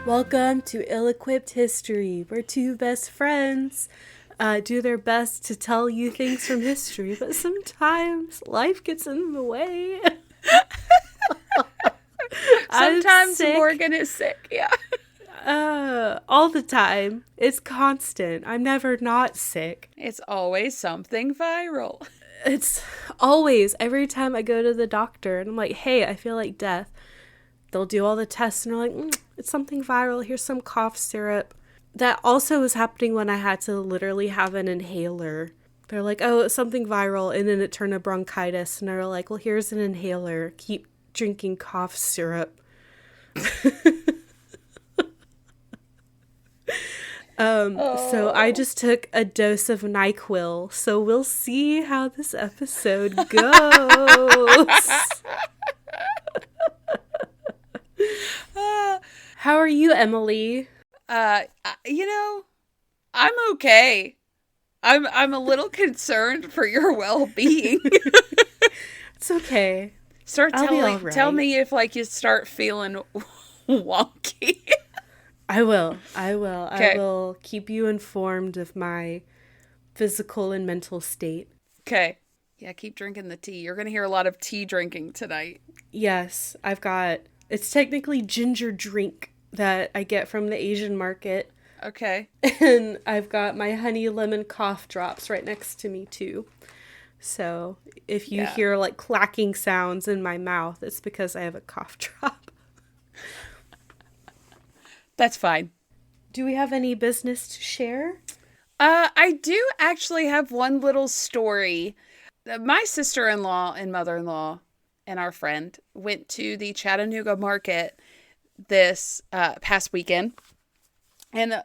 Welcome to Ill-Equipped History, where two best friends do their best to tell you things from history, but sometimes life gets in the way. Sometimes Morgan is sick, yeah. All the time. It's constant. I'm never not sick. It's always something viral. It's always, every time I go to the doctor and I'm like, hey, I feel like death. They'll do all the tests and they're like, it's something viral. Here's some cough syrup. That also was happening when I had to literally have an inhaler. They're like, oh, it's something viral. And then it turned to bronchitis. And they're like, well, here's an inhaler. Keep drinking cough syrup. So I just took a dose of NyQuil. So we'll see how this episode goes. How are you, Emily? I'm okay. I'm a little concerned for your well-being. It's okay. Tell me if you start feeling wonky. I will. Okay. I will keep you informed of my physical and mental state. Okay. Yeah, keep drinking the tea. You're going to hear a lot of tea drinking tonight. Yes, it's technically ginger drink that I get from the Asian market. Okay. And I've got my honey lemon cough drops right next to me too. So if you hear clacking sounds in my mouth, it's because I have a cough drop. That's fine. Do we have any business to share? I do actually have one little story. My sister-in-law and mother-in-law and our friend went to the Chattanooga market this past weekend. And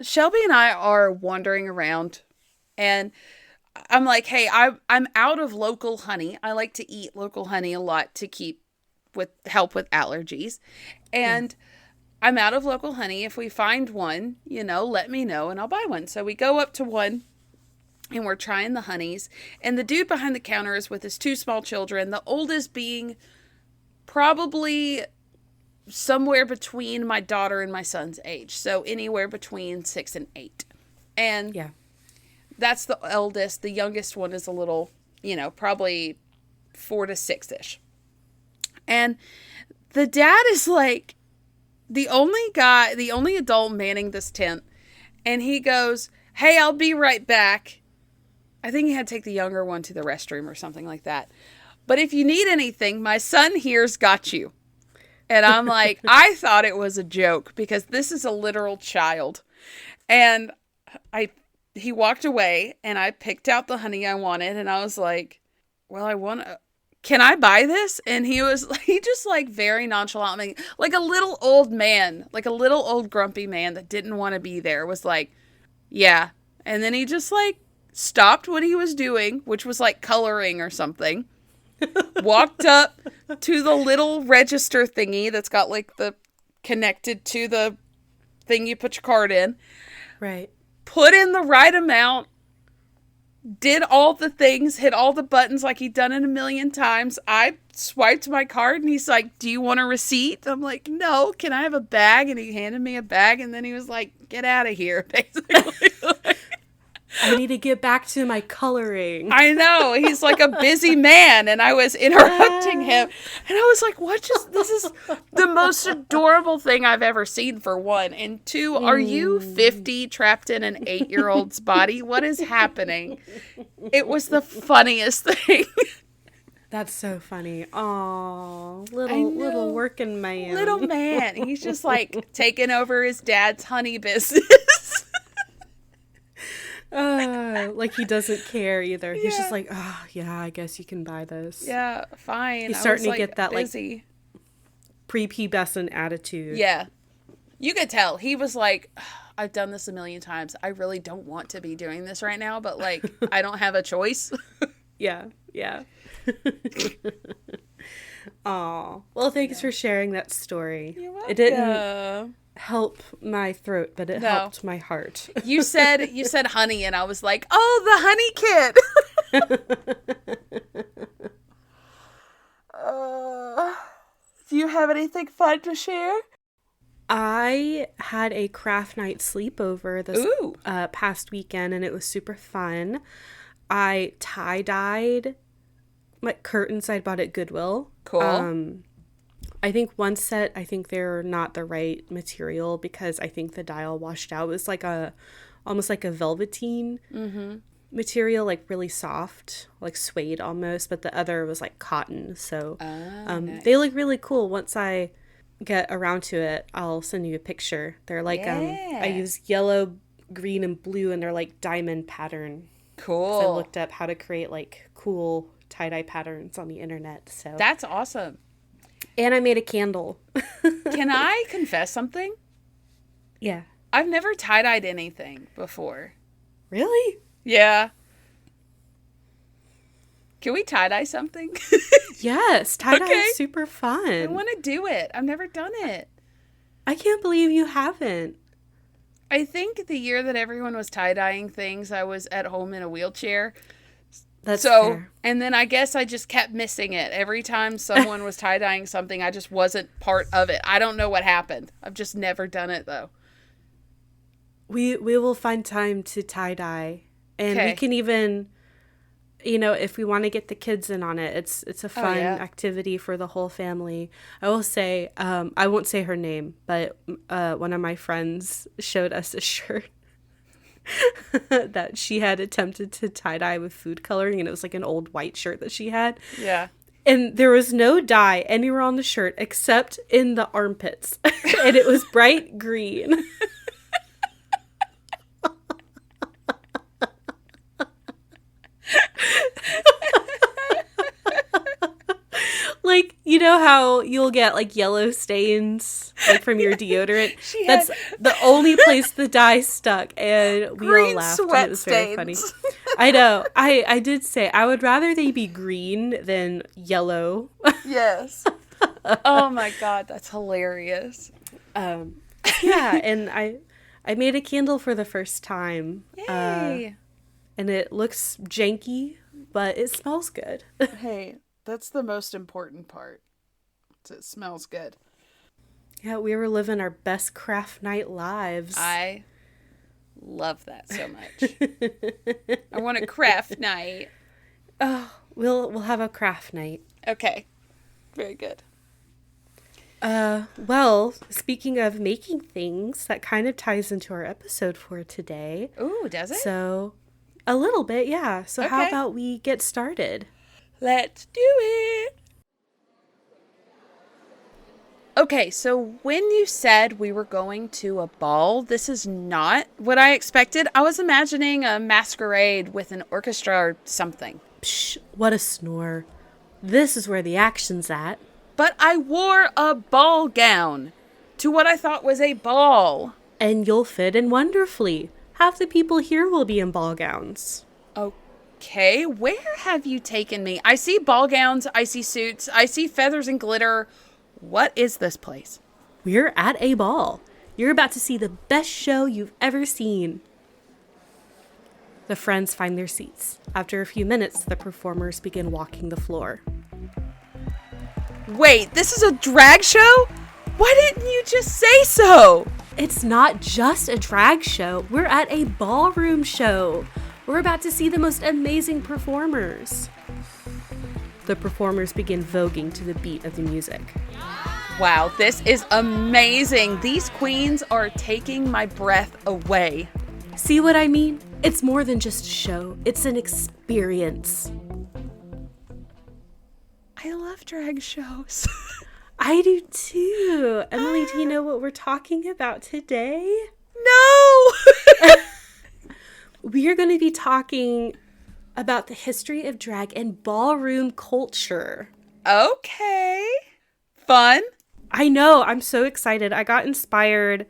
Shelby and I are wandering around. And I'm like, hey, I'm out of local honey. I like to eat local honey a lot to help with allergies. And I'm out of local honey. If we find one, let me know and I'll buy one. So we go up to one and we're trying the honeys. And the dude behind the counter is with his two small children, the oldest being probably somewhere between my daughter and my son's age. So anywhere between 6 and 8. And that's the eldest. The youngest one is a little, probably 4 to 6-ish. And the dad is like the only adult manning this tent. And he goes, hey, I'll be right back. I think he had to take the younger one to the restroom or something like that. But if you need anything, my son here's got you. And I'm like, I thought it was a joke because this is a literal child. And he walked away and I picked out the honey I wanted. And I was like, well, can I buy this? And he just very nonchalantly, like a little old man, like a little old grumpy man that didn't want to be there was like, yeah. And then he just stopped what he was doing, which was coloring or something. Walked up to the little register thingy that's got the connected to the thing you put your card in. Right. Put in the right amount. Did all the things, hit all the buttons like he'd done it a million times. I swiped my card and he's like, do you want a receipt? I'm like, no, can I have a bag? And he handed me a bag and then he was like, get out of here, basically. I need to get back to my coloring. I know. He's like a busy man and I was interrupting him. And I was like, this is the most adorable thing I've ever seen, for one. And two, are you 50 trapped in an 8-year-old's body? What is happening? It was the funniest thing. That's so funny. Aw, little working man. Little man. He's just taking over his dad's honey business. He doesn't care either. He's just like, oh, yeah, I guess you can buy this. Yeah, fine. He's starting to get that busy. Prepubescent attitude. Yeah. You could tell. He was like, I've done this a million times. I really don't want to be doing this right now, but I don't have a choice. Yeah. Aw. Well, thanks for sharing that story. You're welcome. It didn't help my throat, but it helped my heart. You said honey, and I was like, oh, the honey kid. Do you have anything fun to share? I had a craft night sleepover this Ooh. past weekend, and it was super fun. I tie-dyed my curtains I'd bought at Goodwill. Cool. I think one set, I think they're not the right material because I think the dye all washed out. It was like almost like a velveteen material, like really soft, like suede almost, but the other was like cotton. So Nice. they look really cool. Once I get around to it, I'll send you a picture. They're like, Yeah. I use yellow, green, and blue, and they're like diamond pattern. Cool. So I looked up how to create like cool tie-dye patterns on the internet. So That's awesome. and I made a candle. Can I confess something? Yeah. I've never tie-dyed anything before. Really? Yeah. Can we tie-dye something? Yes. Tie-dye Okay. is super fun. I want to do it. I've never done it. I can't believe you haven't. I think the year that everyone was tie-dyeing things, I was at home in a wheelchair. That's So, fair. and then I guess I just kept missing it. Every time someone was tie-dyeing something, I just wasn't part of it. I don't know what happened. I've just never done it, though. We will find time to tie-dye. And we Okay. can even, if we want to get the kids in on it, it's a fun yeah. activity for the whole family. I will say, I won't say her name, but one of my friends showed us a shirt that she had attempted to tie-dye with food coloring, and it was like an old white shirt that she had. Yeah. And there was no dye anywhere on the shirt except in the armpits. And it was bright green. Like, you know how you'll get like yellow stains like from your deodorant? That's the only place the dye stuck, and we all Green laughed. sweat And it was very funny. stains. I know. I did say I would rather they be green than yellow. Yes. Oh my God, that's hilarious. Yeah, and I made a candle for the first time. Yay. And it looks janky, but it smells good. Hey, that's the most important part. It smells good. Yeah, we were living our best craft night lives. I love that so much. I want a craft night. Oh, we'll have a craft night. Okay. Very good. Well, speaking of making things, that kind of ties into our episode for today. Ooh, does it? So, a little bit, yeah. So how Okay. about we get started? Let's do it. Okay, so when you said we were going to a ball, this is not what I expected. I was imagining a masquerade with an orchestra or something. Psh, what a snore. This is where the action's at. But I wore a ball gown to what I thought was a ball. And you'll fit in wonderfully. Half the people here will be in ball gowns. Okay, where have you taken me? I see ball gowns, I see suits, I see feathers and glitter. What is this place? We're at a ball. You're about to see the best show you've ever seen. The friends find their seats. After a few minutes, the performers begin walking the floor. Wait, this is a drag show? Why didn't you just say so? It's not just a drag show. We're at a ballroom show. We're about to see the most amazing performers. The performers begin voguing to the beat of the music. Wow, this is amazing. These queens are taking my breath away. See what I mean? It's more than just a show. It's an experience. I love drag shows. I do too. Emileigh, do you know what we're talking about today? No! We are going to be talking about the history of drag and ballroom culture. Okay. Fun. I know. I'm so excited. I got inspired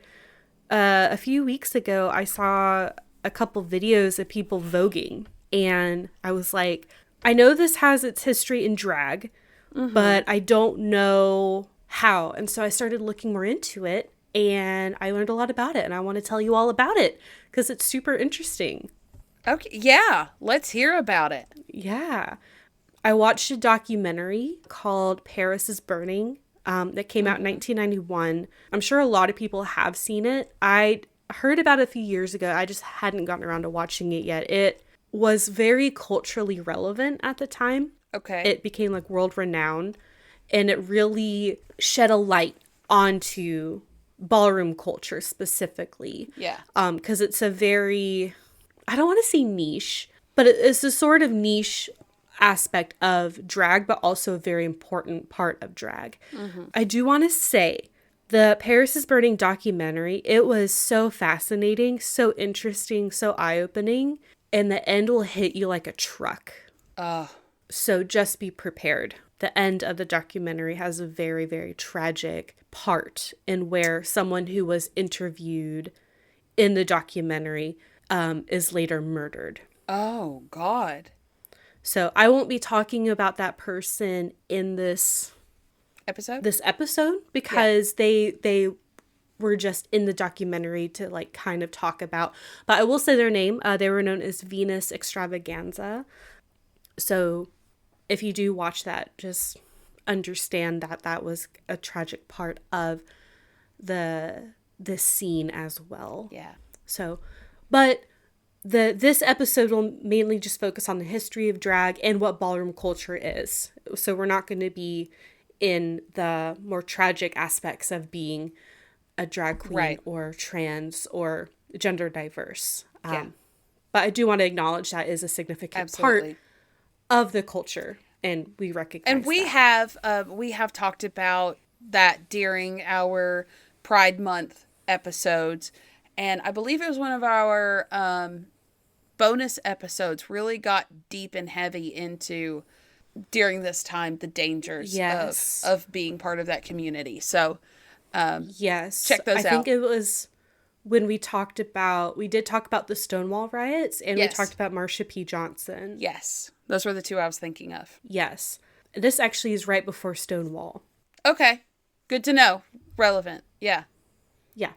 a few weeks ago. I saw a couple videos of people voguing, and I was like, I know this has its history in drag, but I don't know how. And so I started looking more into it, and I learned a lot about it, and I want to tell you all about it because it's super interesting. Okay, yeah, let's hear about it. Yeah. I watched a documentary called Paris is Burning that came out in 1991. I'm sure a lot of people have seen it. I heard about it a few years ago. I just hadn't gotten around to watching it yet. It was very culturally relevant at the time. Okay. It became like world renowned, and it really shed a light onto ballroom culture specifically. Yeah. Because it's a very, I don't want to say niche, but it's a sort of niche aspect of drag, but also a very important part of drag. I do want to say the Paris is Burning documentary, it was so fascinating, so interesting, so eye-opening, and the end will hit you like a truck. So just be prepared. The end of the documentary has a very, very tragic part in where someone who was interviewed in the documentary is later murdered. Oh, God. So I won't be talking about that person in this episode because they were just in the documentary to like kind of talk about. But I will say their name. They were known as Venus Extravaganza. So if you do watch that, just understand that that was a tragic part of this scene as well. Yeah. So, but this episode will mainly just focus on the history of drag and what ballroom culture is. So we're not going to be in the more tragic aspects of being a drag queen or trans or gender diverse. But I do want to acknowledge that is a significant part of the culture, and we recognize and we have talked about that during our Pride Month episodes, and I believe it was one of our bonus episodes really got deep and heavy into during this time the dangers of being part of that community. So check those out. I think it was when we did talk about the Stonewall riots, and we talked about Marsha P. Johnson. Yes. Those were the two I was thinking of. Yes. This actually is right before Stonewall. Okay. Good to know. Relevant. Yeah. Yeah.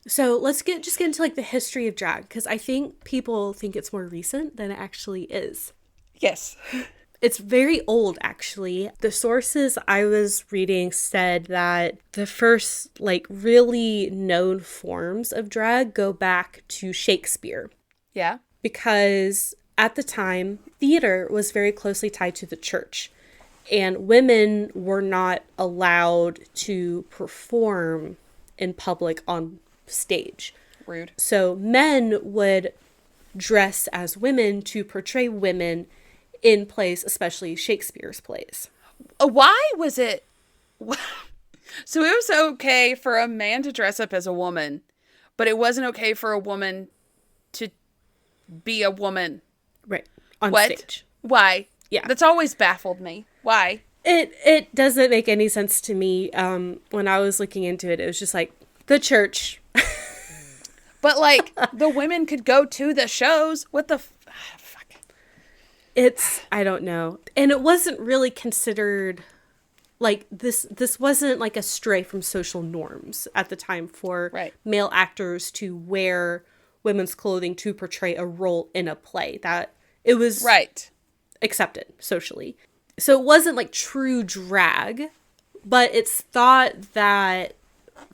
So let's get into like the history of drag, because I think people think it's more recent than it actually is. Yes. It's very old, actually. The sources I was reading said that the first like really known forms of drag go back to Shakespeare. Yeah. Because at the time, theater was very closely tied to the church, and women were not allowed to perform in public on stage. Rude. So men would dress as women to portray women in plays, especially Shakespeare's plays. Why was it? So it was okay for a man to dress up as a woman, but it wasn't okay for a woman to be a woman. Right. On stage. Why? Yeah. That's always baffled me. Why? It doesn't make any sense to me. When I was looking into it, it was just like the church. But like the women could go to the shows. What the fuck? I don't know. And it wasn't really considered like this wasn't like a stray from social norms at the time for male actors to wear women's clothing to portray a role in a play. That it was accepted socially. So it wasn't like true drag, but it's thought that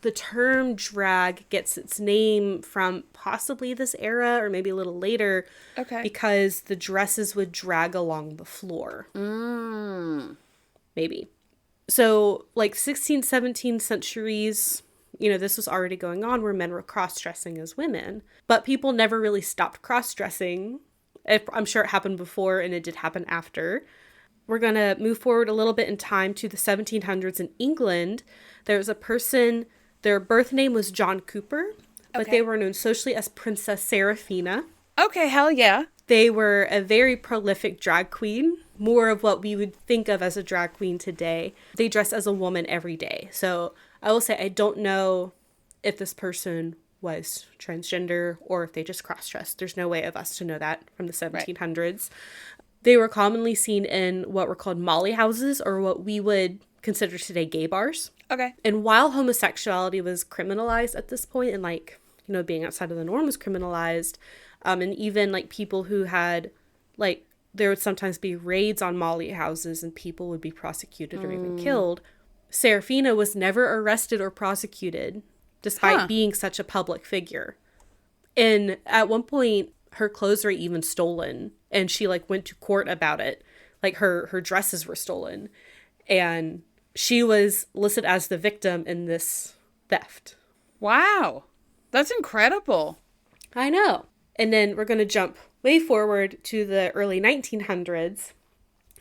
the term drag gets its name from possibly this era or maybe a little later. Okay. Because the dresses would drag along the floor. Maybe. So like 16th, 17th centuries, this was already going on where men were cross-dressing as women. But people never really stopped cross-dressing. I'm sure it happened before, and it did happen after. We're going to move forward a little bit in time to the 1700s in England. There was a person, their birth name was John Cooper, but they were known socially as Princess Seraphina. Okay, hell yeah. They were a very prolific drag queen, more of what we would think of as a drag queen today. They dress as a woman every day. So I will say I don't know if this person was transgender or if they just cross-dressed. There's no way of us to know that from the 1700s. Right. They were commonly seen in what were called molly houses, or what we would consider today gay bars. Okay. And while homosexuality was criminalized at this point, and like, being outside of the norm was criminalized, and even like people who had like, there would sometimes be raids on molly houses and people would be prosecuted or even killed. Serafina was never arrested or prosecuted, despite being such a public figure. And at one point, her clothes were even stolen, and she like went to court about it. Like her dresses were stolen, and she was listed as the victim in this theft. Wow. That's incredible. I know. And then we're going to jump way forward to the early 1900s.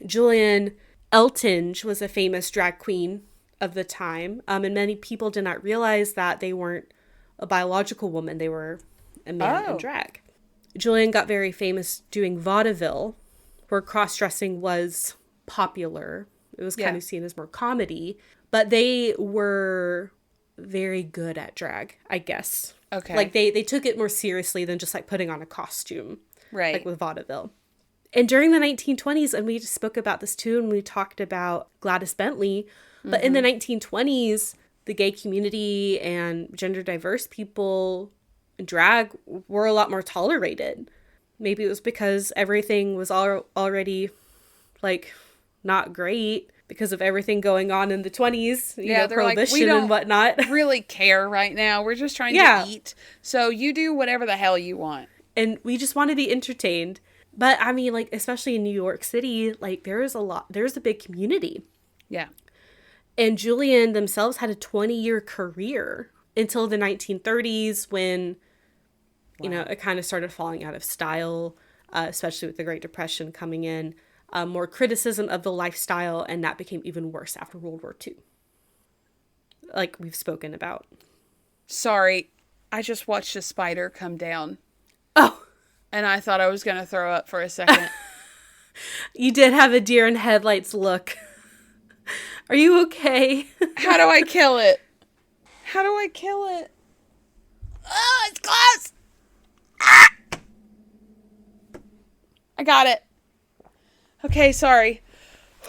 Julian Eltinge was a famous drag queen of the time. And many people did not realize that they weren't a biological woman. They were a man in drag. Julian got very famous doing vaudeville, where cross-dressing was popular. It was kind of seen as more comedy. But they were very good at drag, I guess. Okay. Like, they took it more seriously than just, like, putting on a costume. Right. Like with vaudeville. And during the 1920s, and we just spoke about this too, and we talked about Gladys Bentley, but in the 1920s, the gay community and gender diverse people in drag were a lot more tolerated. Maybe it was because everything was already, like, not great because of everything going on in the 20s, you know, prohibition like, we don't and whatnot. Really care right now. We're just trying to eat. So you do whatever the hell you want. And we just want to be entertained. But I mean, like, especially in New York City, like, there's a big community. Yeah. And Julian themselves had a 20-year career until the 1930s when, you know, it kind of started falling out of style, especially with the Great Depression coming in. More criticism of the lifestyle, and that became even worse after World War II. Like we've spoken about. Sorry, I just watched a spider come down. Oh. And I thought I was going to throw up for a second. You did have a deer in headlights look. Are you okay? How do I kill it? How do I kill it? Oh, it's close! Ah! I got it. Okay, sorry.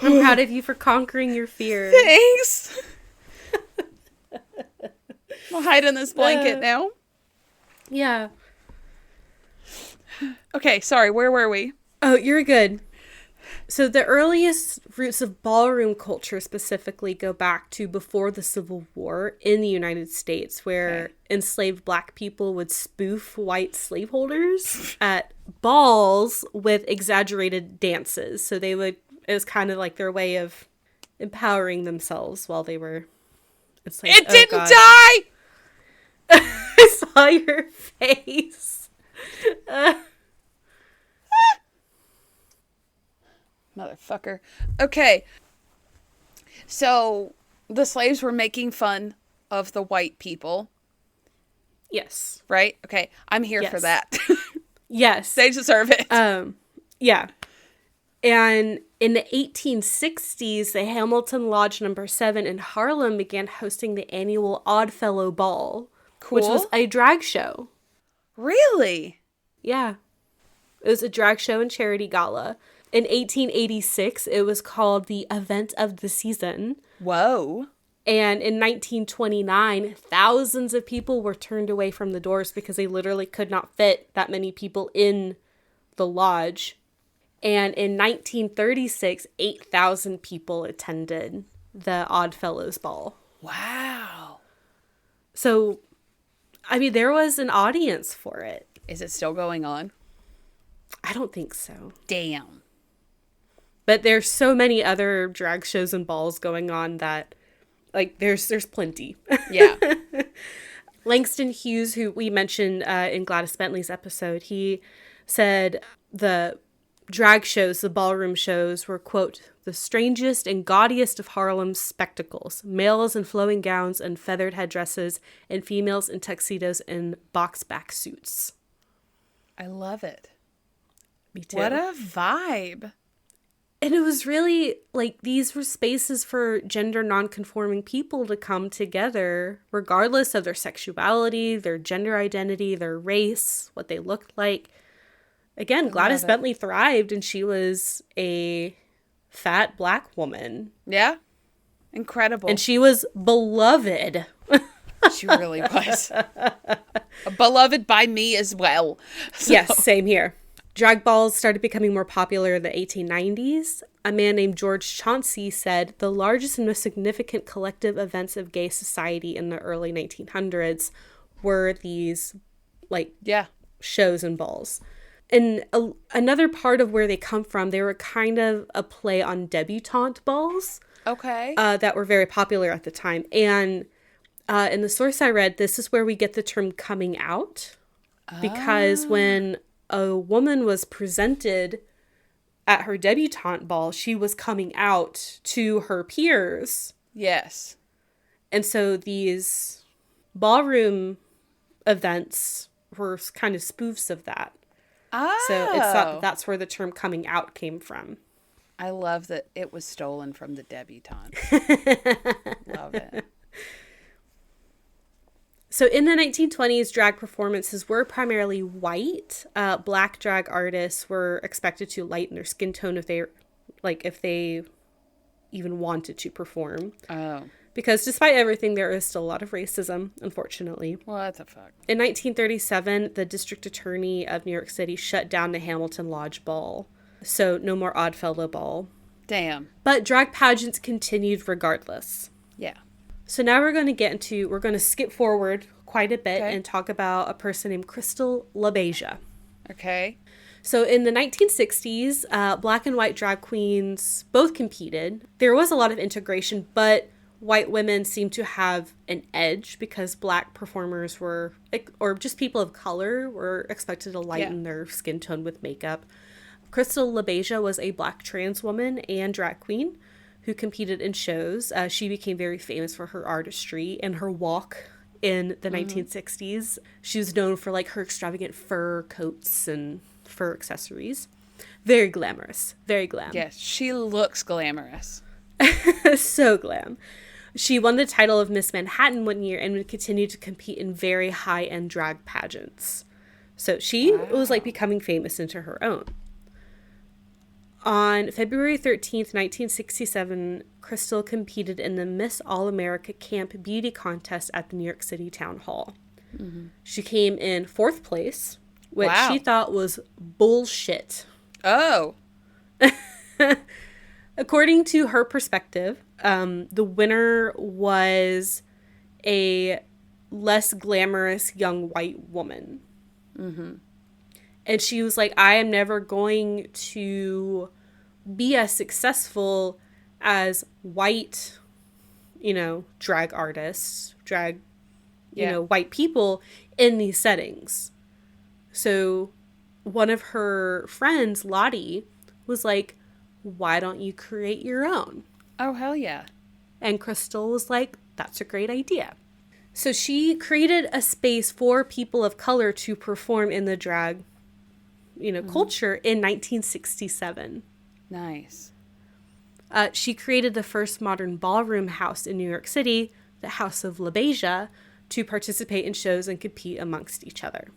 I'm proud of you for conquering your fears. Thanks. I'll hide in this blanket now. Yeah. Okay, sorry, where were we? Oh, you're good. So the earliest roots of ballroom culture specifically go back to before the Civil War in the United States, where enslaved black people would spoof white slaveholders at balls with exaggerated dances. So it was kind of like their way of empowering themselves while they were enslaved. It didn't die! I saw your face. Motherfucker. Okay. So the slaves were making fun of the white people. Yes. Right? Okay. I'm here for that. Yes. They deserve it. Yeah. And in the 1860s, the Hamilton Lodge No. 7 in Harlem began hosting the annual Oddfellow Ball, which was a drag show. Really? Yeah. It was a drag show and charity gala. In 1886, it was called the Event of the Season. Whoa. And in 1929, thousands of people were turned away from the doors because they literally could not fit that many people in the lodge. And in 1936, 8,000 people attended the Oddfellows Ball. Wow. So, I mean, there was an audience for it. Is it still going on? I don't think so. Damn. But there's so many other drag shows and balls going on that, like, there's plenty. Yeah. Langston Hughes, who we mentioned in Gladys Bentley's episode, he said the drag shows, the ballroom shows, were, quote, the strangest and gaudiest of Harlem's spectacles. Males in flowing gowns and feathered headdresses, and females in tuxedos and box-back suits. I love it. Me too. What a vibe. And it was really, like, these were spaces for gender non-conforming people to come together, regardless of their sexuality, their gender identity, their race, what they looked like. Again, Gladys Bentley thrived, and she was a fat black woman. Yeah. Incredible. And she was beloved. She really was. Beloved by me as well. So. Yes, same here. Drag balls started becoming more popular in the 1890s. A man named George Chauncey said the largest and most significant collective events of gay society in the early 1900s were these, like, shows and balls. And another part of where they come from, they were kind of a play on debutante balls. Okay. That were very popular at the time. And in the source I read, this is where we get the term coming out. Because when a woman was presented at her debutante ball, she was coming out to her peers. Yes. And so these ballroom events were kind of spoofs of that. Oh. So that's where the term coming out came from. I love that it was stolen from the debutante. Love it. So in the 1920s, drag performances were primarily white. Black drag artists were expected to lighten their skin tone if they even wanted to perform. Oh. Because despite everything, there is still a lot of racism, unfortunately. What the fuck? In 1937, the district attorney of New York City shut down the Hamilton Lodge Ball. So no more Oddfellow Ball. Damn. But drag pageants continued regardless. Yeah. So now we're going to skip forward quite a bit and talk about a person named Crystal LaBeija. Okay. So in the 1960s, black and white drag queens both competed. There was a lot of integration, but white women seemed to have an edge because black performers were, or just people of color, were expected to lighten their skin tone with makeup. Crystal LaBeija was a black trans woman and drag queen who competed in shows. She became very famous for her artistry and her walk in the 1960s. She was known for like her extravagant fur coats and fur accessories. Very glamorous. Very glam. Yes, she looks glamorous. So glam. She won the title of Miss Manhattan one year and would continue to compete in very high-end drag pageants. So she was like becoming famous into her own. On February 13th, 1967, Crystal competed in the Miss All-America Camp Beauty Contest at the New York City Town Hall. Mm-hmm. She came in 4th place, which she thought was bullshit. Oh. According to her perspective, the winner was a less glamorous young white woman. Mm-hmm. And she was like, I am never going to be as successful as white, drag artists, white people in these settings. So one of her friends, Lottie, was like, why don't you create your own? Oh, hell yeah. And Crystal was like, that's a great idea. So she created a space for people of color to perform in the drag culture in 1967. Nice. She created the first modern ballroom house in New York City, the House of LaBeija, to participate in shows and compete amongst each other.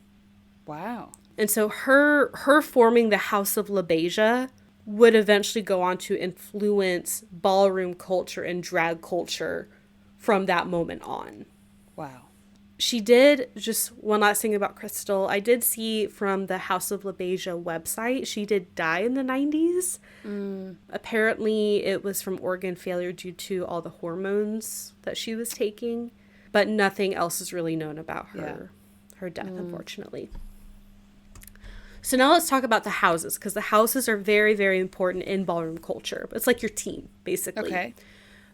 Wow. And so her forming the House of LaBeija would eventually go on to influence ballroom culture and drag culture from that moment on. Wow. She did, just one last thing about Crystal, I did see from the House of LaBeija website, she did die in the 90s. Apparently it was from organ failure due to all the hormones that she was taking, but nothing else is really known about her death, unfortunately. So now let's talk about the houses, because the houses are very, very important in ballroom culture. It's like your team, basically. Okay.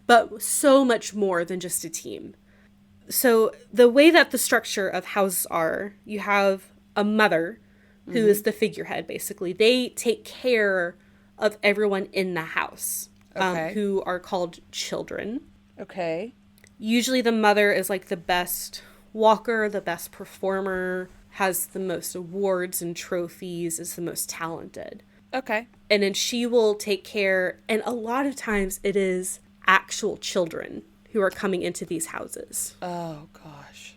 But so much more than just a team. So the way that the structure of houses are, you have a mother who is the figurehead, basically. They take care of everyone in the house, who are called children. Okay. Usually the mother is like the best walker, the best performer, has the most awards and trophies, is the most talented. Okay. And then she will take care, and a lot of times it is actual children who are coming into these houses. Oh, gosh.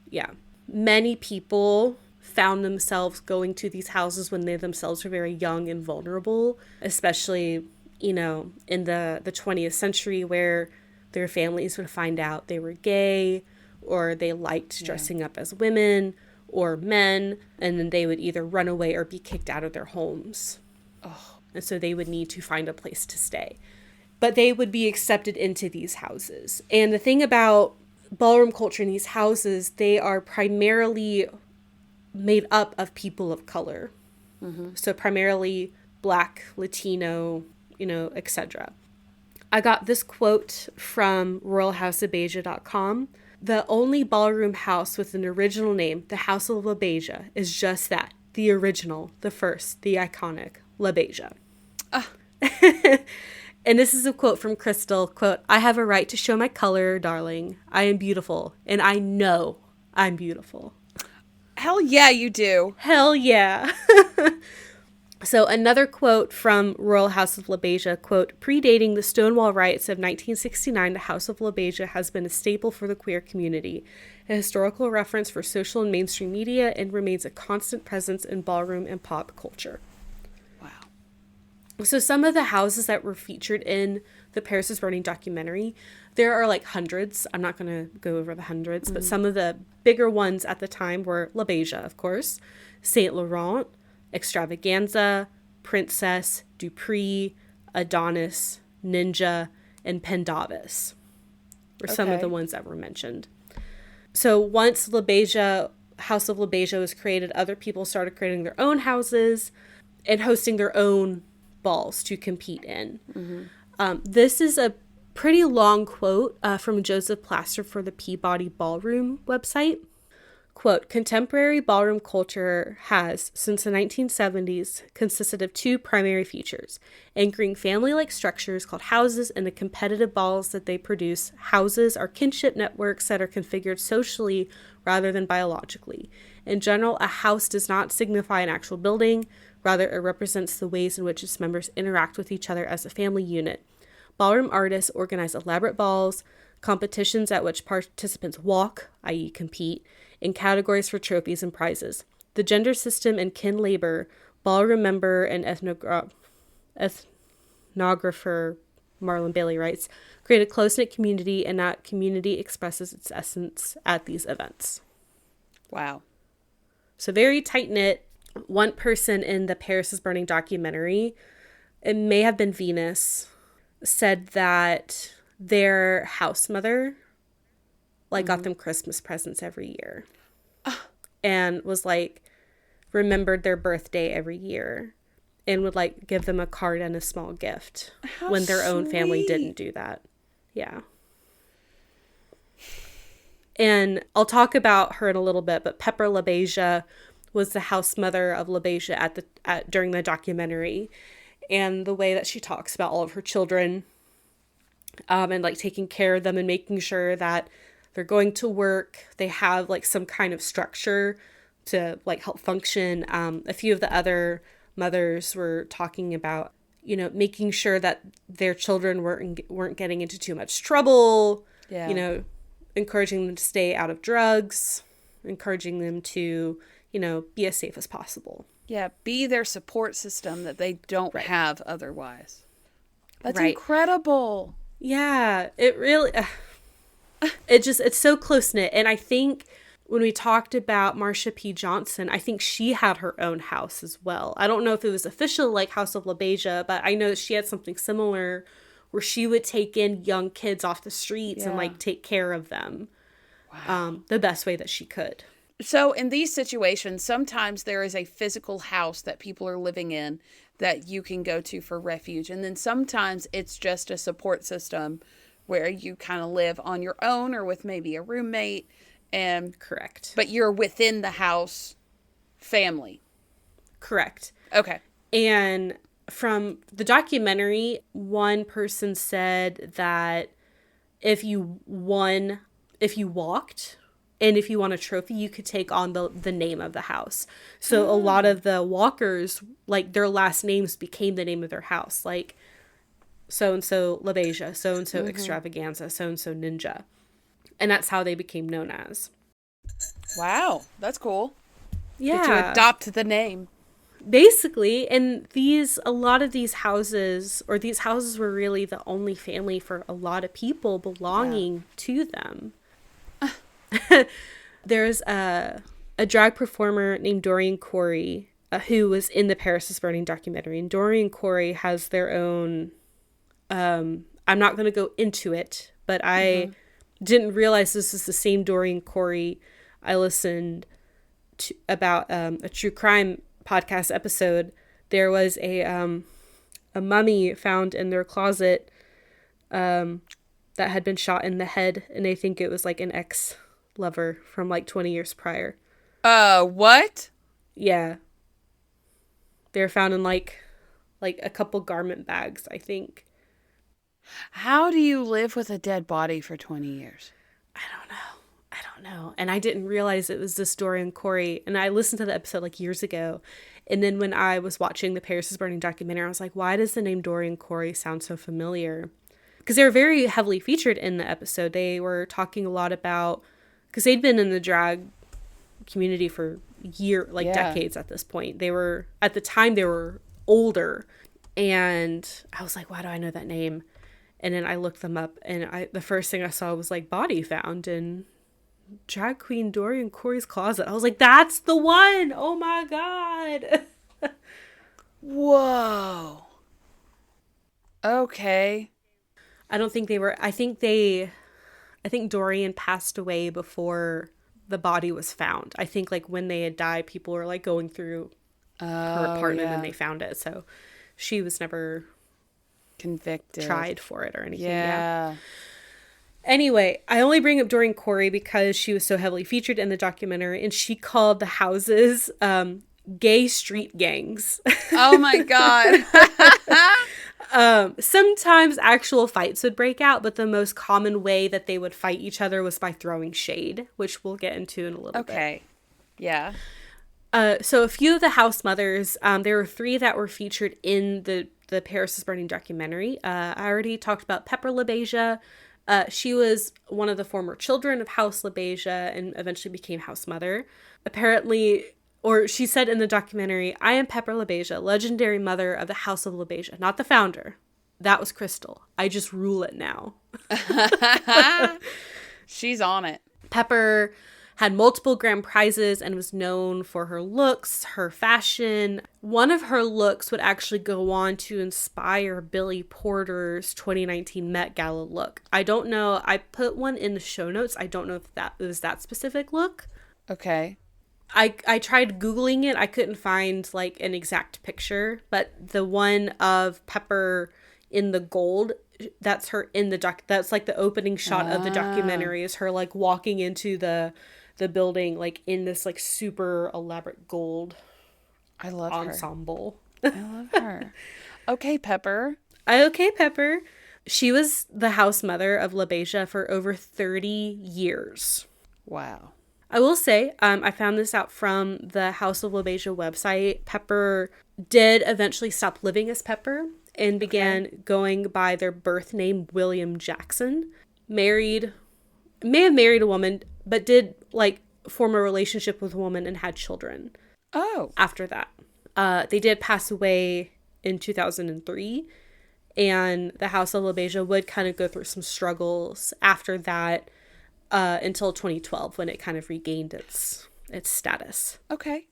Yeah. Many people found themselves going to these houses when they themselves were very young and vulnerable, especially, in the 20th century where their families would find out they were gay, or they liked dressing up as women, or men, and then they would either run away or be kicked out of their homes. Oh. And so they would need to find a place to stay. But they would be accepted into these houses. And the thing about ballroom culture in these houses, they are primarily made up of people of color. Mm-hmm. So primarily Black, Latino, etc. I got this quote from royalhouseofbeja.com. The only ballroom house with an original name, the House of LaBeija, is just that. The original, the first, the iconic LaBeija. And this is a quote from Crystal, quote, "I have a right to show my color, darling. I am beautiful, and I know I'm beautiful." Hell yeah, you do. Hell yeah. So another quote from Royal House of LaBeija, quote, "Predating the Stonewall riots of 1969, the House of LaBeija has been a staple for the queer community, a historical reference for social and mainstream media, and remains a constant presence in ballroom and pop culture." So some of the houses that were featured in the Paris is Burning documentary, there are like hundreds. I'm not going to go over the hundreds, but some of the bigger ones at the time were LaBeija, of course, Saint Laurent, Extravaganza, Princess, Dupree, Adonis, Ninja, and Pendavis were some of the ones that were mentioned. So once House of LaBeija was created, other people started creating their own houses and hosting their own balls to compete in. This is a pretty long quote from Joseph Plaster for the Peabody Ballroom website. Quote, "Contemporary ballroom culture has, since the 1970s, consisted of two primary features, anchoring family-like structures called houses and the competitive balls that they produce. Houses are kinship networks that are configured socially rather than biologically. In general, a house does not signify an actual building. Rather, it represents the ways in which its members interact with each other as a family unit. Ballroom artists organize elaborate balls, competitions at which participants walk, i.e. compete, in categories for trophies and prizes. The gender system and kin labor, ballroom member and ethnographer Marlon Bailey writes, create a close-knit community, and that community expresses its essence at these events." Wow. So very tight-knit. One person in the Paris is Burning documentary, it may have been Venus, said that their house mother got them Christmas presents every year and was remembered their birthday every year and would give them a card and a small gift. How when their own family sweet. Didn't do that. Yeah. And I'll talk about her in a little bit, but Pepper LaBeija was the house mother of LaBeija during the documentary, and the way that she talks about all of her children, and taking care of them and making sure that they're going to work, they have some kind of structure to help function. A few of the other mothers were talking about, making sure that their children weren't getting into too much trouble. Yeah. Encouraging them to stay out of drugs, encouraging them to be as safe as possible. Yeah, be their support system that they don't have otherwise. That's right. Incredible. Yeah, it really, it's so close-knit. And I think when we talked about Marsha P. Johnson, I think she had her own house as well. I don't know if it was official House of LaBeija, but I know that she had something similar where she would take in young kids off the streets and take care of them the best way that she could. So in these situations, sometimes there is a physical house that people are living in that you can go to for refuge. And then sometimes it's just a support system where you kind of live on your own or with maybe a roommate. And correct. But you're within the house family. Correct. Okay. And from the documentary, one person said that if you walked, and if you won a trophy, you could take on the name of the house. So a lot of the walkers, their last names became the name of their house. So-and-so LaBeija, so-and-so Extravaganza, so-and-so Ninja. And that's how they became known as. Wow, that's cool. Yeah. To adopt the name. Basically, and a lot of these houses were really the only family for a lot of people belonging to them. There's a a drag performer named Dorian Corey, who was in the Paris is Burning documentary. And Dorian Corey has their own, I'm not going to go into it, but I didn't realize this is the same Dorian Corey I listened to about a true crime podcast episode. There was a mummy found in their closet that had been shot in the head, and they think it was like an ex-lover from like 20 years prior. What? Yeah. They were found in like a couple garment bags, I think. How do you live with a dead body for 20 years? I don't know. And I didn't realize it was this Dorian Corey. And I listened to the episode like years ago. And then when I was watching the Paris is Burning documentary, I was like, why does the name Dorian Corey sound so familiar? Because they were very heavily featured in the episode. They were talking a lot about, because they'd been in the drag community for decades at this point. They were, at the time, they were older. And I was like, why do I know that name? And then I looked them up, and the first thing I saw was like body found in drag queen Dorian Corey's closet. I was like, that's the one. Oh my God. Whoa. Okay. I don't think they were, I think Dorian passed away before the body was found. I think like when they had died, people were like going through her apartment and they found it. So she was never convicted, tried for it or anything. Yeah. Anyway, I only bring up Dorian Corey because she was so heavily featured in the documentary, and she called the houses gay street gangs. Oh my God. Sometimes actual fights would break out, but the most common way that they would fight each other was by throwing shade, which we'll get into in a little bit. Okay. Yeah. So a few of the house mothers, there were 3 that were featured in the Paris is Burning documentary. I already talked about Pepper LaBeija. She was one of the former children of House LaBeija and eventually became house mother. Apparently, or she said in the documentary, I am Pepper LaBeija, legendary mother of the House of LaBeija, not the founder. That was Crystal. I just rule it now. She's on it. Pepper had multiple grand prizes and was known for her looks, her fashion. One of her looks would actually go on to inspire Billy Porter's 2019 Met Gala look. I don't know. I put one in the show notes. I don't know if that was that specific look. Okay. I tried Googling it. I couldn't find like an exact picture, but the one of Pepper in the gold, that's her in the that's like the opening shot of the documentary, is her like walking into the building like in this like super elaborate gold ensemble. I love her. Okay, Pepper. Okay, Pepper. She was the house mother of LaBeija for over 30 years. Wow. I will say, I found this out from the House of LaBeija website. Pepper did eventually stop living as Pepper and began going by their birth name, William Jackson. May have married a woman, but did like form a relationship with a woman and had children. Oh. After that. They did pass away in 2003, and the House of LaBeija would kind of go through some struggles after that, until 2012 when it kind of regained its status. Okay.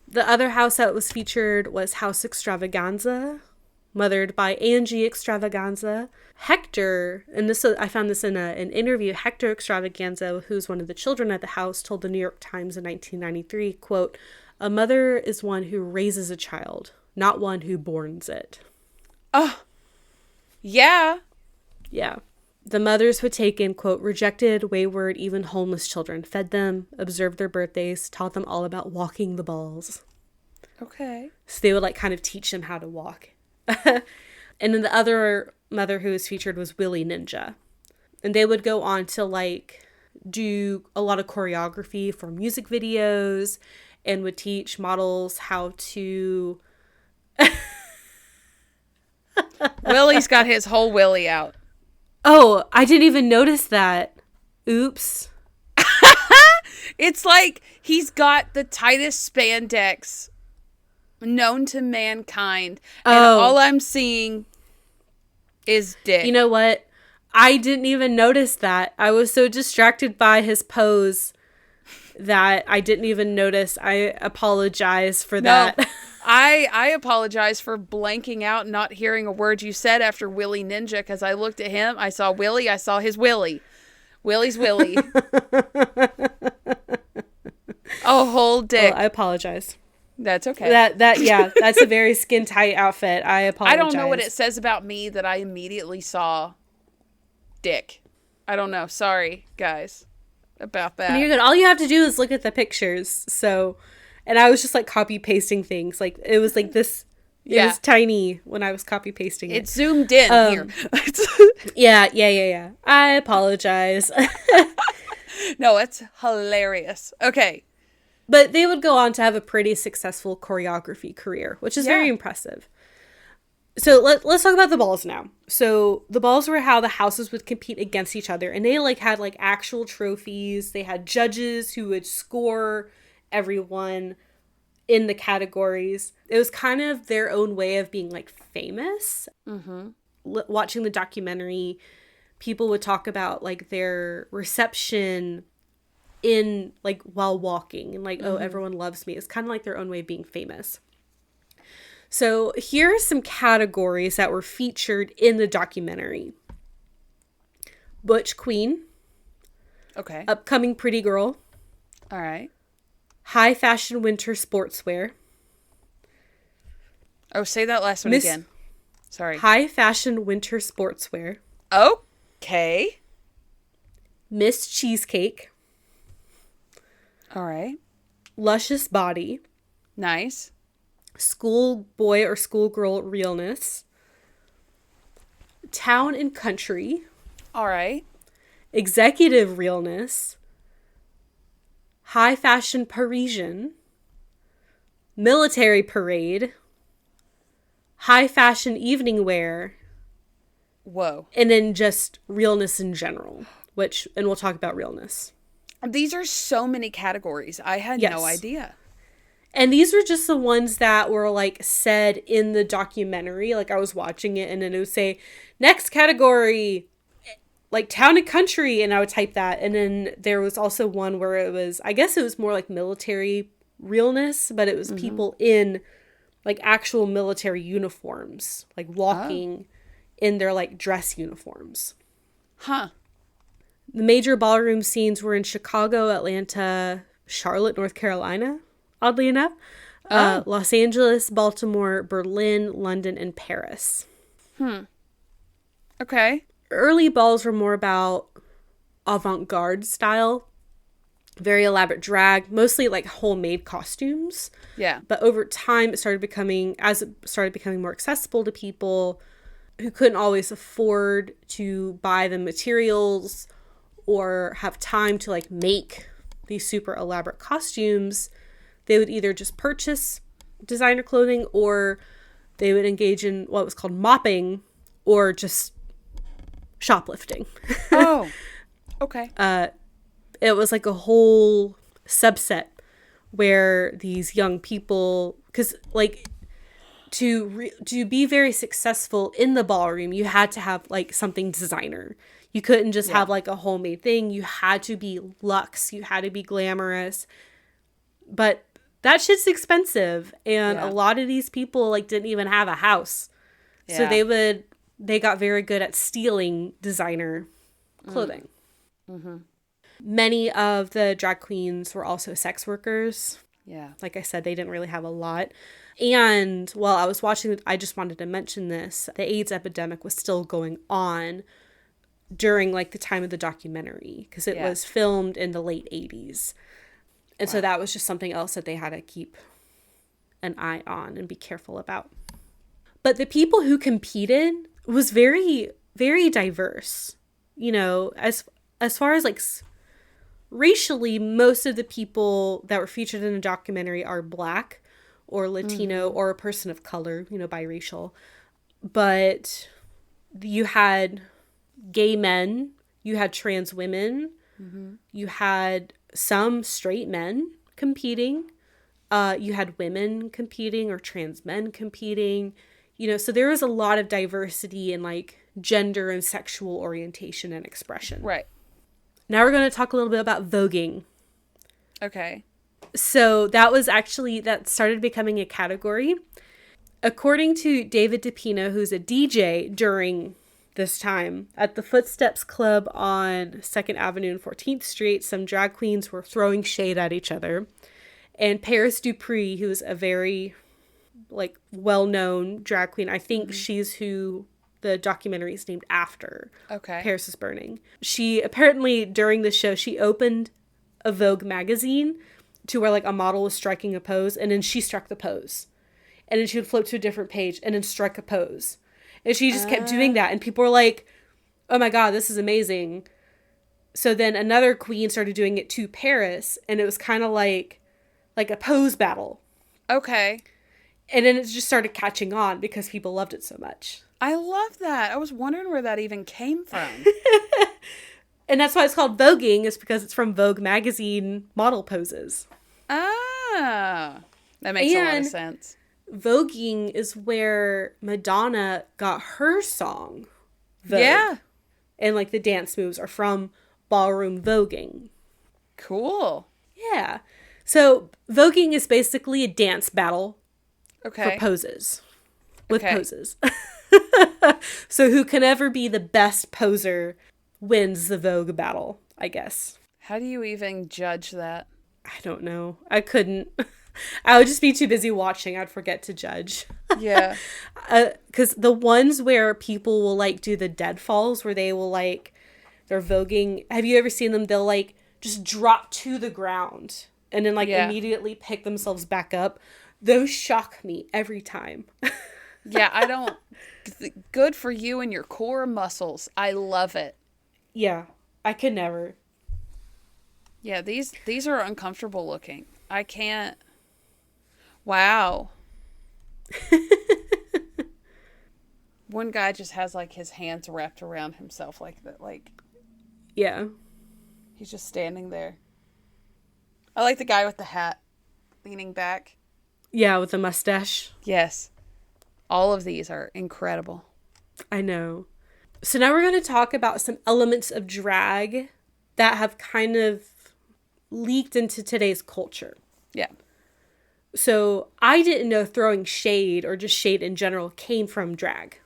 The other house that was featured was House Extravaganza, mothered by Angie Extravaganza. Hector, and this I found this in an interview, Hector Extravaganza, who's one of the children at the house, told the New York Times in 1993, quote, "A mother is one who raises a child, not one who borns it." Oh, yeah. Yeah. The mothers would take in, quote, rejected, wayward, even homeless children, fed them, observed their birthdays, taught them all about walking the balls. Okay. So they would like kind of teach them how to walk. And then the other mother who was featured was Willie Ninja. And they would go on to like do a lot of choreography for music videos and would teach models how to... Willie's got his whole willy out. Oh, I didn't even notice that. Oops. It's like he's got the tightest spandex known to mankind. And all I'm seeing is dick. You know what? I didn't even notice that. I was so distracted by his pose that I didn't even notice. I apologize for No, that. I apologize for blanking out and not hearing a word you said after Willy Ninja, because I looked at him, I saw Willy, I saw his Willy. Willie's Willy. A whole dick. Well, I apologize. That's okay. Yeah, that's a very skin tight outfit. I apologize. I don't know what it says about me that I immediately saw dick. I don't know. Sorry, guys, about that. You're good. All you have to do is look at the pictures. So, and I was just like copy pasting things. Like it was like this. It was tiny when I was copy pasting it. It zoomed in here. Yeah. I apologize. No, it's hilarious. Okay. But they would go on to have a pretty successful choreography career, which is very impressive. So let's talk about the balls now. So the balls were how the houses would compete against each other. And they like had like actual trophies. They had judges who would score everyone in the categories. It was kind of their own way of being like famous. Mm-hmm. Watching the documentary, people would talk about like their reception in like while walking and like, oh, everyone loves me. It's kind of like their own way of being famous. So here are some categories that were featured in the documentary. Butch Queen. Okay. Upcoming pretty girl. All right. High fashion winter sportswear. Oh, say that last one again. Sorry. High fashion winter sportswear. Okay. Miss Cheesecake. All right. Luscious body. Nice. Schoolboy or schoolgirl realness. Town and country. All right. Executive realness. High fashion Parisian. Military parade. High fashion evening wear. Whoa. And then just realness in general, and we'll talk about realness. These are so many categories. I had no idea. And these were just the ones that were like said in the documentary. Like I was watching it and then it would say next category, like town and country. And I would type that. And then there was also one where it was, I guess it was more like military realness, but it was people in like actual military uniforms, like walking in their like dress uniforms. Huh. The major ballroom scenes were in Chicago, Atlanta, Charlotte, North Carolina, oddly enough, Los Angeles, Baltimore, Berlin, London, and Paris. Okay. Early balls were more about avant-garde style, very elaborate drag, mostly like homemade costumes. Yeah. But over time, it started becoming more accessible to people who couldn't always afford to buy the materials or have time to like make these super elaborate costumes. They would either just purchase designer clothing or they would engage in what was called mopping or just shoplifting. Oh, okay. It was like a whole subset where these young people, because like to be very successful in the ballroom, you had to have like something designer. You couldn't just have like a homemade thing. You had to be luxe. You had to be glamorous. But that shit's expensive. And a lot of these people like didn't even have a house. Yeah. So they got very good at stealing designer clothing. Mm-hmm. Many of the drag queens were also sex workers. Yeah. Like I said, they didn't really have a lot. And while I was watching, I just wanted to mention this. The AIDS epidemic was still going on during like the time of the documentary because it was filmed in the late 80s. And so that was just something else that they had to keep an eye on and be careful about. But the people who competed was very, very diverse. You know, as far as like racially, most of the people that were featured in the documentary are Black or Latino or a person of color, you know, biracial. But you had gay men, you had trans women, you had some straight men competing, you had women competing or trans men competing, you know, so there was a lot of diversity in like gender and sexual orientation and expression. Right. Now we're going to talk a little bit about voguing. Okay. So that started becoming a category. According to David DePino, who's a DJ during this time, at the Footsteps Club on 2nd Avenue and 14th Street, some drag queens were throwing shade at each other. And Paris Dupree, who's a very, well-known drag queen, I think she's who the documentary is named after. Okay. Paris is Burning. She apparently, during the show, she opened a Vogue magazine to where, a model was striking a pose, and then she struck the pose. And then she would flip to a different page and then strike a pose. And she just kept doing that. And people were like, oh my God, this is amazing. So then another queen started doing it to Paris. And it was kind of like a pose battle. Okay. And then it just started catching on because people loved it so much. I love that. I was wondering where that even came from. And that's why it's called voguing, is because it's from Vogue magazine model poses. Ah. That makes a lot of sense. Voguing is where Madonna got her song, Vogue. Yeah. And the dance moves are from ballroom voguing. Cool. Yeah. So voguing is basically a dance battle for poses. With poses. So who can ever be the best poser wins the Vogue battle, I guess. How do you even judge that? I don't know. I couldn't. I would just be too busy watching. I'd forget to judge. Yeah. Because the ones where people will do the deadfalls, where they will they're voguing. Have you ever seen them? They'll just drop to the ground and then immediately pick themselves back up. Those shock me every time. Yeah, I don't. Good for you and your core muscles. I love it. Yeah, I could never. Yeah, these are uncomfortable looking. I can't. Wow. One guy just has his hands wrapped around himself like that. Yeah. He's just standing there. I like the guy with the hat leaning back. Yeah, with the mustache. Yes. All of these are incredible. I know. So now we're going to talk about some elements of drag that have kind of leaked into today's culture. Yeah. So I didn't know throwing shade or just shade in general came from drag.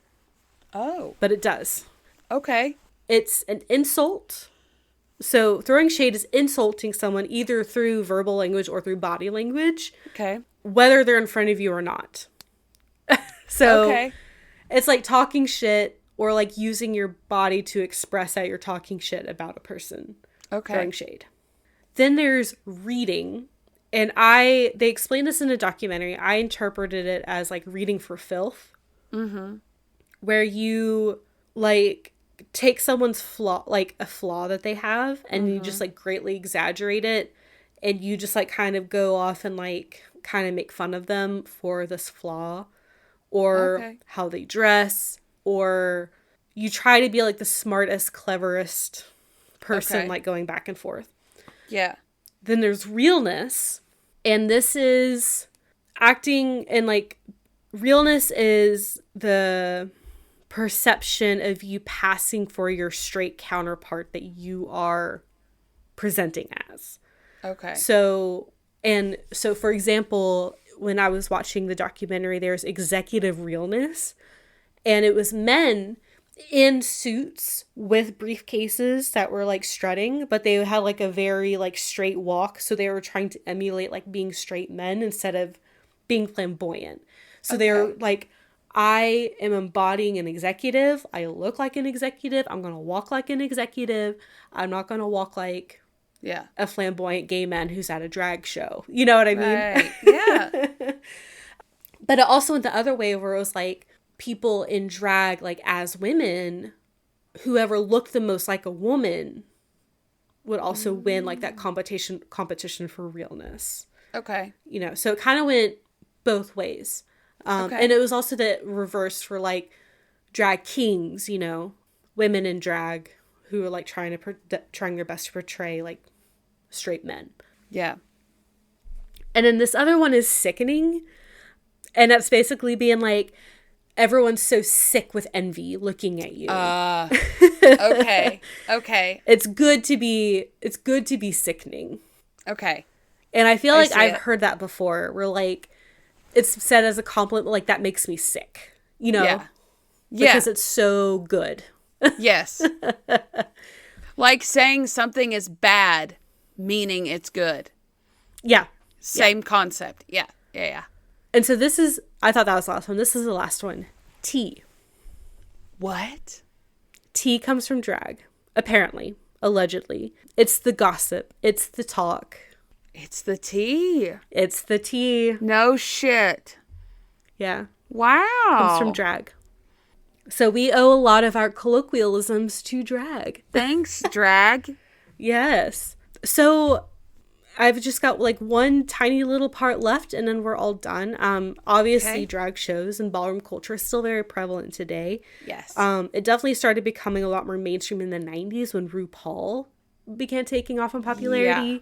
Oh. But it does. Okay. It's an insult. So throwing shade is insulting someone either through verbal language or through body language. Okay. Whether they're in front of you or not. So okay. It's like talking shit or using your body to express that you're talking shit about a person. Okay. Throwing shade. Then there's reading. And they explained this in a documentary. I interpreted it as reading for filth. Mm-hmm. Where you take someone's flaw, a flaw that they have, and you just greatly exaggerate it. And you just kind of go off and kind of make fun of them for this flaw. Or how they dress. Or you try to be the smartest, cleverest person, going back and forth. Yeah. Then there's realness. And this is acting and realness is the perception of you passing for your straight counterpart that you are presenting as. Okay. So for example, when I was watching the documentary, there's executive realness, and it was men in suits with briefcases that were strutting, but they had a very straight walk. So they were trying to emulate being straight men instead of being flamboyant. So they're I am embodying an executive. I look like an executive. I'm going to walk like an executive. I'm not going to walk like a flamboyant gay man who's at a drag show. You know what I mean? Right. Yeah. But it also went the other way where it was people in drag, as women, whoever looked the most like a woman would also win that competition for realness. Okay. So it kind of went both ways. And it was also the reverse for drag kings, women in drag who are trying their best to portray straight men. Yeah. And then this other one is sickening. And that's basically being everyone's so sick with envy looking at you. Okay. Okay. It's good to be sickening. Okay. And I feel I like see I've it. heard that before, where like it's said as a compliment, like that makes me sick, you know, Yeah. because Yeah. it's so good. Yes. Like saying something is bad, meaning it's good. Yeah. Same concept. Yeah. Yeah. Yeah. And so this is, I thought that was the last one. This is the last one. Tea. What? Tea comes from drag, apparently, allegedly. It's the gossip. It's the talk. It's the tea. It's the tea. No shit. Yeah. Wow. Comes from drag. So we owe a lot of our colloquialisms to drag. Thanks, drag. Yes. So I've just got like one tiny little part left and then we're all done. Obviously Okay. drag shows and ballroom culture is still very prevalent today. Yes. It definitely started becoming a lot more mainstream in the 90s when RuPaul began taking off in popularity. Yeah.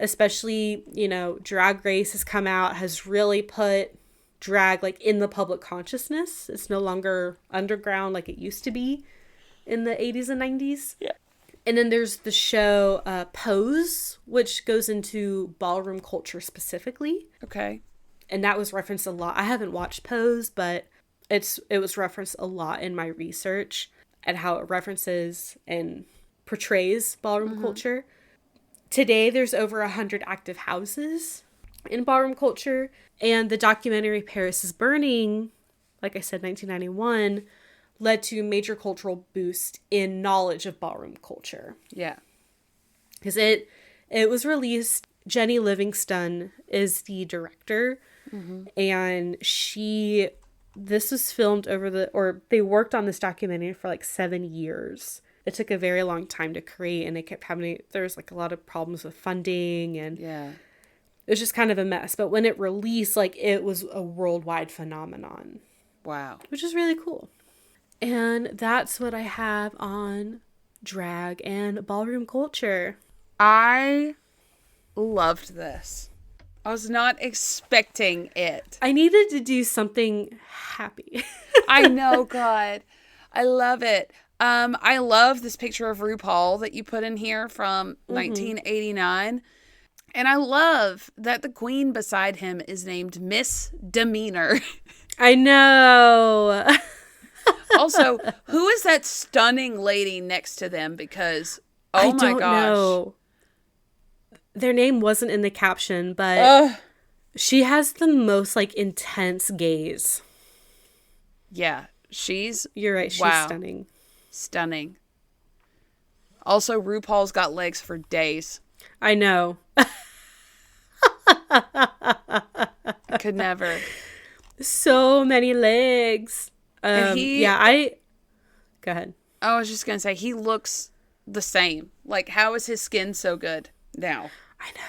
Especially, you know, Drag Race has come out, has really put drag like in the public consciousness. It's no longer underground like it used to be in the 80s and 90s. Yeah. And then there's the show Pose, which goes into ballroom culture specifically. Okay. And that was referenced a lot. I haven't watched Pose, but it was referenced a lot in my research and how it references and portrays ballroom culture. Today, there's over 100 active houses in ballroom culture. And the documentary Paris is Burning, like I said, 1991, led to a major cultural boost in knowledge of ballroom culture. Yeah. Because it was released, Jennie Livingston is the director. And this was filmed they worked on this documentary for like 7 years. It took a very long time to create and they kept there's like a lot of problems with funding and Yeah. it was just kind of a mess. But when it released, like it was a worldwide phenomenon, Wow. which is really cool. And that's what I have on drag and ballroom culture. I loved this. I was not expecting it. I needed to do something happy. I know, God. I love it. I love this picture of RuPaul that you put in here from 1989. And I love that the queen beside him is named Miss Demeanor. I know. Also, who is that stunning lady next to them? Because, I my don't gosh. know. Their name wasn't in the caption, but Ugh. she has the most like intense gaze. Yeah, she's You're right. She's Wow. stunning. stunning. Also, RuPaul's got legs for days. I know. I could never. So many legs. And Go ahead. I was just going to say, he looks the same. Like, how is his skin so good now? I know.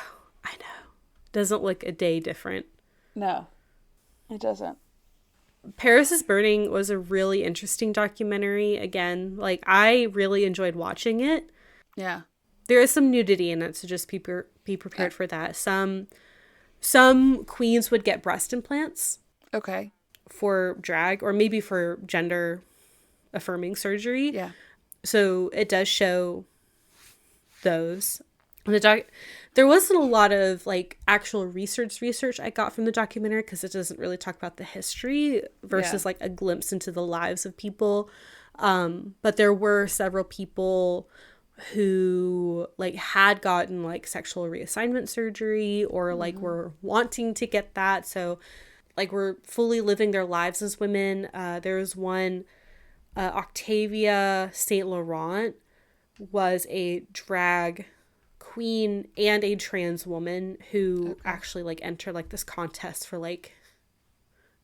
Doesn't look a day different. No, it doesn't. Paris is Burning was a really interesting documentary. Again, like I really enjoyed watching it. Yeah. There is some nudity in it, so just be prepared for that. Some queens would get breast implants Okay. for drag or maybe for gender affirming surgery. Yeah. So it does show those. There wasn't a lot of like actual research I got from the documentary because it doesn't really talk about the history versus like a glimpse into the lives of people. But there were several people who like had gotten like sexual reassignment surgery or like were wanting to get that. So like were fully living their lives as women. There was one, Octavia Saint Laurent was a drag queen and a trans woman who actually like entered like this contest for like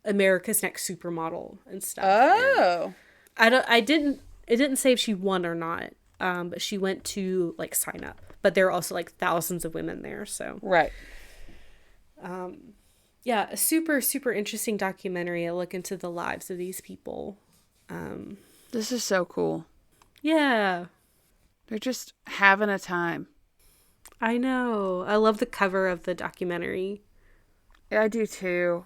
America's Next Supermodel and stuff. Oh. And it didn't say if she won or not. But she went to like sign up. But there are also like thousands of women there, so Right. yeah, a super, super interesting documentary. A look into the lives of these people. This is so cool. Yeah. They're just having a time. I know. I love the cover of the documentary. Yeah, I do too.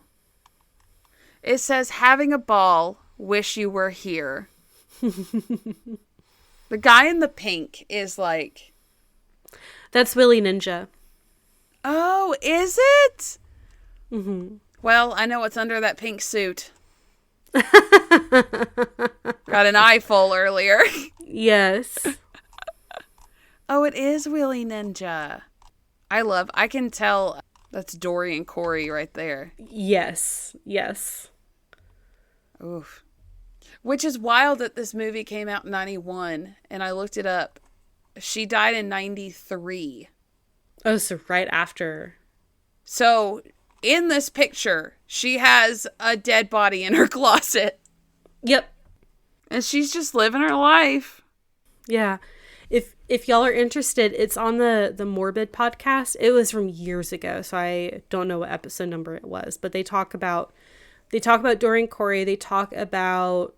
It says, having a ball, wish you were here. The guy in the pink is like... That's Willy Ninja. Oh, is it? Mm-hmm. Well, I know what's under that pink suit. Got an eyeful earlier. Yes. Oh, it is Willy Ninja. I can tell that's Dory and Corey right there. Yes. Yes. Oof. Which is wild that this movie came out in 91, and I looked it up. She died in 93. Oh, so right after. So, in this picture, she has a dead body in her closet. Yep. And she's just living her life. Yeah. If y'all are interested, it's on the Morbid podcast. It was from years ago, so I don't know what episode number it was, but they talk about Dory and Corey, they talk about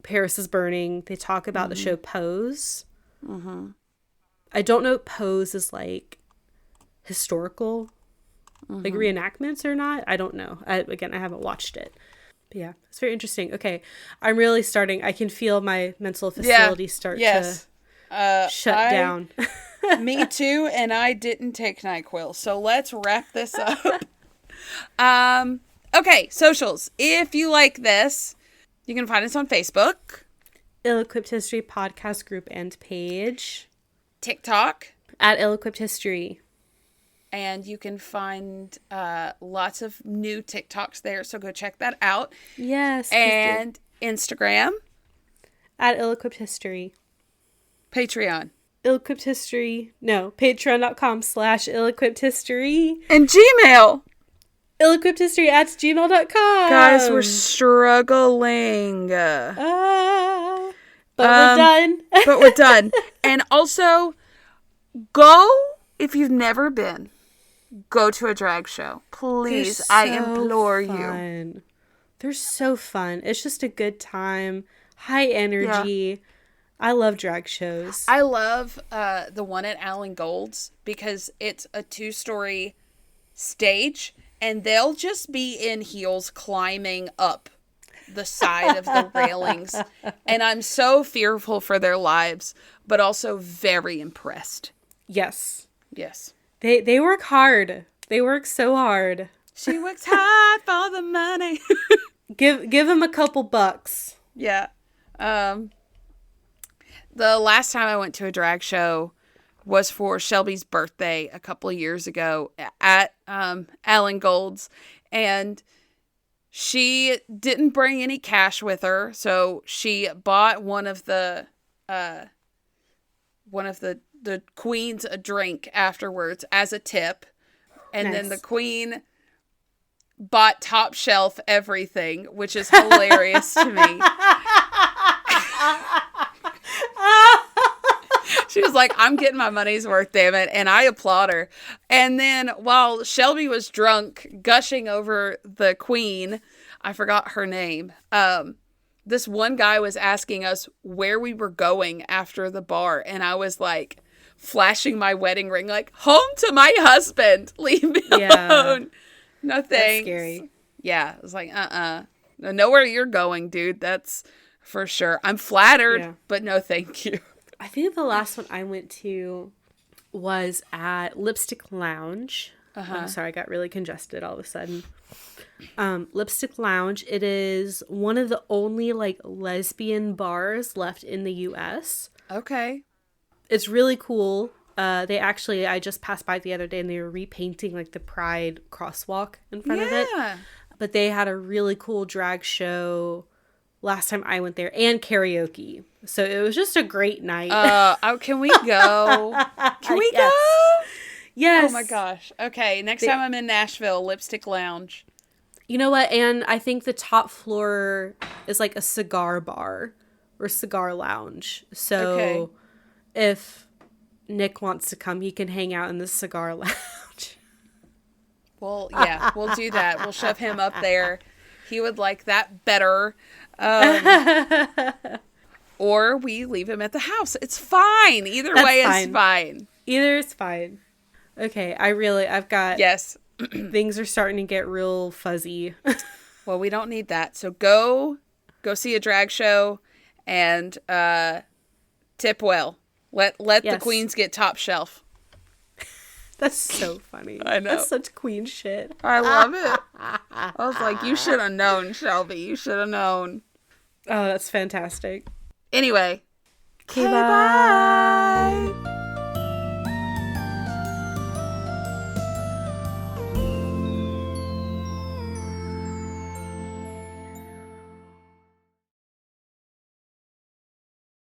Paris is Burning, they talk about the show Pose. Mm-hmm. I don't know if Pose is like historical, like reenactments or not. I don't know. I haven't watched it. But yeah, it's very interesting. Okay, I'm really starting. I can feel my mental facility start to shut down. Me too, and I didn't take NyQuil. So let's wrap this up. Okay, socials. If you like this, you can find us on Facebook, Ill-Equipped History podcast group and page, TikTok, at Ill-Equipped History. And you can find lots of new TikToks there, so go check that out. Yes. And Instagram. At Ill-Equipped History. Patreon. Ill-Equipped History. No, patreon.com/Ill-Equipped-History. And Gmail. Ill-Equipped-History@gmail.com. Guys, we're struggling. But we're done. But we're done. And also, go, if you've never been, go to a drag show. Please, I implore you. They're so fun. It's just a good time. High energy. Yeah. I love drag shows. I love the one at Alan Gold's because it's a 2-story stage and they'll just be in heels climbing up the side of the railings. And I'm so fearful for their lives, but also very impressed. Yes. Yes. They work hard. They work so hard. She works hard for the money. Give them a couple bucks. Yeah. The last time I went to a drag show was for Shelby's birthday a couple of years ago at Alan Gold's, and she didn't bring any cash with her, so she bought one of the queens a drink afterwards as a tip, and nice. Then the queen bought top shelf everything, which is hilarious to me. She was like, I'm getting my money's worth, damn it. And I applaud her. And then while Shelby was drunk, gushing over the queen, I forgot her name. This one guy was asking us where we were going after the bar. And I was like, flashing my wedding ring, like, home to my husband. Leave me alone. No thanks. That's scary. Yeah. I was like, know where you're going, dude. That's for sure. I'm flattered, but no thank you. I think the last one I went to was at Lipstick Lounge. I'm sorry, I got really congested all of a sudden. Lipstick Lounge. It is one of the only like lesbian bars left in the U.S. Okay. It's really cool. I just passed by the other day and they were repainting like the Pride crosswalk in front of it. But they had a really cool drag show last time I went there and karaoke. So it was just a great night. Can we go? Can we go? Yes. Oh my gosh. Okay. Next time I'm in Nashville, Lipstick Lounge. You know what? And I think the top floor is like a cigar bar or cigar lounge. So if Nick wants to come, he can hang out in the cigar lounge. Well, yeah, we'll do that. We'll shove him up there. He would like that better. Or we leave him at the house. It's fine. Either way is fine. Either is fine. Okay, I've got... Yes. Things are starting to get real fuzzy. Well, we don't need that. So go see a drag show and tip well. Let the queens get top shelf. That's so funny. I know. That's such queen shit. I love it. I was like, you should have known, Shelby. You should have known. Oh, that's fantastic. Anyway. Okay, bye.